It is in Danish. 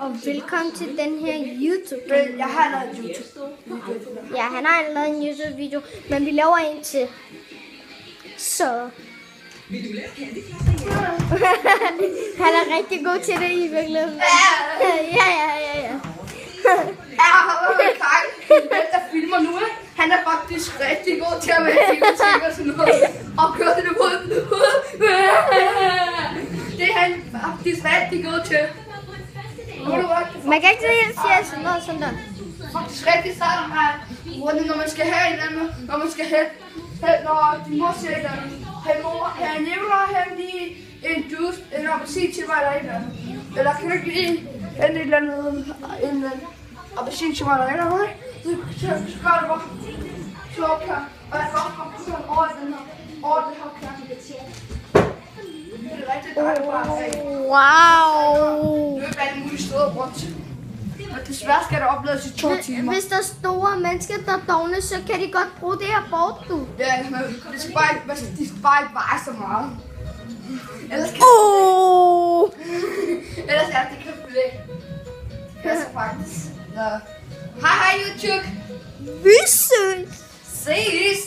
og velkommen til den her YouTube. Jeg har lavet YouTube. Ja, han har lavet en YouTube video, men vi laver en til. Så han er rigtig god til det i virkeligheden. Ja. Den der filmer nu, han er faktisk rigtig god til at være filmting og sådan noget. Og køre det på. Det er han faktisk rigtig god til. Man kan ikke sige sådan noget sådan der. Faktisk rigtig sejt her, når man skal have en eller anden, når man skal have, når din mor siger et eller andet. Hey Nicolaj, have lige en juice, en appelsin til mig eller et eller andet. Eller kan du ikke lige et eller andet, en appelsin til mig eller et eller andet? Så gør det bare. Så op her. Og jeg kan også komme sådan over den her, over det her kærlighed. Det er rigtig dejligt bare at have. Wow. Løb alle mulige steder rundt. Og desværre skal der oplades i 2 timer. Hvis der er store mennesker, der dovne, så kan de godt bruge det her bord, du. Ja, men de skal bare ikke veje så meget. Ellers kan ellers er det kan blive. Det passer faktisk. Hej YouTube. Vi ses. Ses.